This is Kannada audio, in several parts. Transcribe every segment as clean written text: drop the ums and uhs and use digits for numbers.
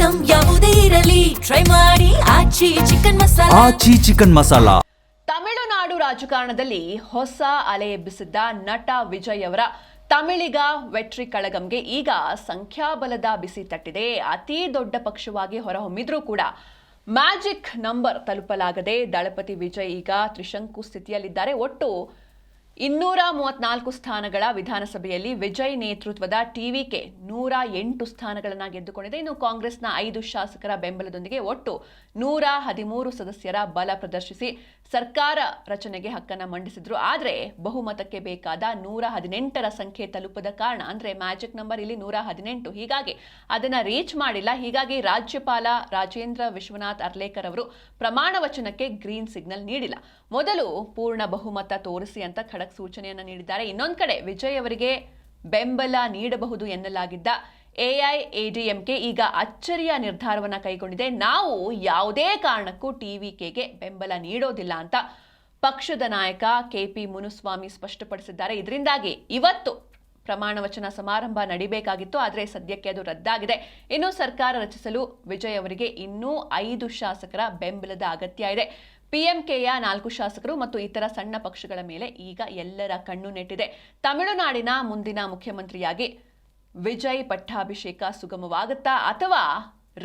ಐಟಂ ಯಾವುದೇ ಇರಲಿ ಟ್ರೈ ಮಾಡಿ ಆಚಿ ಚಿಕನ್ ಮಸಾಲಾ. ತಮಿಳುನಾಡು ರಾಜಕಾರಣದಲ್ಲಿ ಹೊಸ ಅಲೆ ಎಬ್ಬಿಸಿದ್ದ ನಟ ವಿಜಯ್ ಅವರ ತಮಿಳಿಗ ವೆಟ್ರಿ ಕಳಗಂಗೆ ಈಗ ಸಂಖ್ಯಾಬಲದ ಬಿಸಿ ತಟ್ಟಿದೆ. ಅತಿ ದೊಡ್ಡ ಪಕ್ಷವಾಗಿ ಹೊರಹೊಮ್ಮಿದ್ರೂ ಕೂಡ ಮ್ಯಾಜಿಕ್ ನಂಬರ್ ತಲುಪಲಾಗದೆ ದಳಪತಿ ವಿಜಯ್ ಈಗ ತ್ರಿಶಂಕು ಸ್ಥಿತಿಯಲ್ಲಿದ್ದಾರೆ. ಒಟ್ಟು 234 ಸ್ಥಾನಗಳ ವಿಧಾನಸಭೆಯಲ್ಲಿ ವಿಜಯ್ ನೇತೃತ್ವದ ಟಿವಿಕೆ 108 ಸ್ಥಾನಗಳನ್ನು ಗೆದ್ದುಕೊಂಡಿದೆ. ಇನ್ನು ಕಾಂಗ್ರೆಸ್ನ 5 ಶಾಸಕರ ಬೆಂಬಲದೊಂದಿಗೆ ಒಟ್ಟು 113 ಸದಸ್ಯರ ಬಲ ಪ್ರದರ್ಶಿಸಿ ಸರ್ಕಾರ ರಚನೆಗೆ ಹಕ್ಕನ್ನು ಮಂಡಿಸಿದ್ರು. ಆದರೆ ಬಹುಮತಕ್ಕೆ ಬೇಕಾದ 118ರ ಸಂಖ್ಯೆ ತಲುಪದ ಕಾರಣ, ಅಂದ್ರೆ ಮ್ಯಾಜಿಕ್ ನಂಬರ್ ಇಲ್ಲಿ 118, ಹೀಗಾಗಿ ಅದನ್ನ ರೀಚ್ ಮಾಡಿಲ್ಲ. ಹೀಗಾಗಿ ರಾಜ್ಯಪಾಲ ರಾಜೇಂದ್ರ ವಿಶ್ವನಾಥ್ ಅರ್ಲೇಕರ್ ಅವರು ಪ್ರಮಾಣ ವಚನಕ್ಕೆ ಗ್ರೀನ್ ಸಿಗ್ನಲ್ ನೀಡಿಲ್ಲ. ಮೊದಲು ಪೂರ್ಣ ಬಹುಮತ ತೋರಿಸಿ ಅಂತ ಖಡಕ್ ಸೂಚನೆಯನ್ನ ನೀಡಿದ್ದಾರೆ. ಇನ್ನೊಂದು ಕಡೆ ವಿಜಯ್ ಅವರಿಗೆ ಬೆಂಬಲ ನೀಡಬಹುದು ಎನ್ನಲಾಗಿದ್ದ ಎಐಎಡಿಎಂಕೆ ಈಗ ಅಚ್ಚರಿಯ ನಿರ್ಧಾರವನ್ನ ಕೈಗೊಂಡಿದೆ. ನಾವು ಯಾವುದೇ ಕಾರಣಕ್ಕೂ ಟಿವಿಕೆಗೆ ಬೆಂಬಲ ನೀಡೋದಿಲ್ಲ ಅಂತ ಪಕ್ಷದ ನಾಯಕ ಕೆಪಿ ಮುನುಸ್ವಾಮಿ ಸ್ಪಷ್ಟಪಡಿಸಿದ್ದಾರೆ. ಇದರಿಂದಾಗಿ ಇವತ್ತು ಪ್ರಮಾಣ ವಚನ ಸಮಾರಂಭ ನಡೀಬೇಕಾಗಿತ್ತು, ಆದರೆ ಸದ್ಯಕ್ಕೆ ಅದು ರದ್ದಾಗಿದೆ. ಇನ್ನು ಸರ್ಕಾರ ರಚಿಸಲು ವಿಜಯ್ ಅವರಿಗೆ ಇನ್ನೂ 5 ಶಾಸಕರ ಬೆಂಬಲದ ಅಗತ್ಯ ಇದೆ. ಪಿಎಂಕೆಯ 4 ಶಾಸಕರು ಮತ್ತು ಇತರ ಸಣ್ಣ ಪಕ್ಷಗಳ ಮೇಲೆ ಈಗ ಎಲ್ಲರ ಕಣ್ಣು ನೆಟ್ಟಿದೆ. ತಮಿಳುನಾಡಿನ ಮುಂದಿನ ಮುಖ್ಯಮಂತ್ರಿಯಾಗಿ ವಿಜಯ್ ಪಟ್ಟಾಭಿಷೇಕ ಸುಗಮವಾಗುತ್ತಾ ಅಥವಾ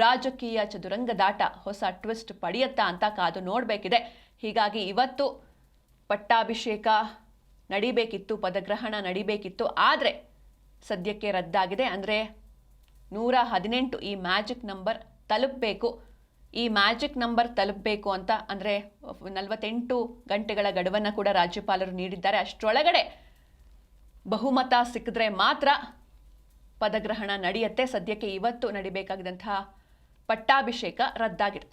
ರಾಜಕೀಯ ಚದುರಂಗದಾಟ ಹೊಸ ಟ್ವಿಸ್ಟ್ ಪಡೆಯುತ್ತಾ ಅಂತ ಕಾದು ನೋಡಬೇಕಿದೆ. ಹೀಗಾಗಿ ಇವತ್ತು ಪಟ್ಟಾಭಿಷೇಕ ನಡಿಬೇಕಿತ್ತು, ಪದಗ್ರಹಣ ನಡಿಬೇಕಿತ್ತು, ಆದರೆ ಸದ್ಯಕ್ಕೆ ರದ್ದಾಗಿದೆ. ಅಂದರೆ 118 ಈ ಮ್ಯಾಜಿಕ್ ನಂಬರ್ ತಲುಪಬೇಕು. ಈ ಮ್ಯಾಜಿಕ್ ನಂಬರ್ ತಲುಪಬೇಕು ಅಂತ ಅಂದರೆ 48 ಗಂಟೆಗಳ ಗಡುವನ್ನು ಕೂಡ ರಾಜ್ಯಪಾಲರು ನೀಡಿದ್ದಾರೆ. ಅಷ್ಟರೊಳಗಡೆ ಬಹುಮತ ಸಿಕ್ಕಿದ್ರೆ ಮಾತ್ರ ಪದಗ್ರಹಣ ನಡೆಯುತ್ತೆ. ಸದ್ಯಕ್ಕೆ ಇವತ್ತು ನಡಿಬೇಕಾಗಿದ್ದಂತಹ ಪಟ್ಟಾಭಿಷೇಕ ರದ್ದಾಗಿದೆ.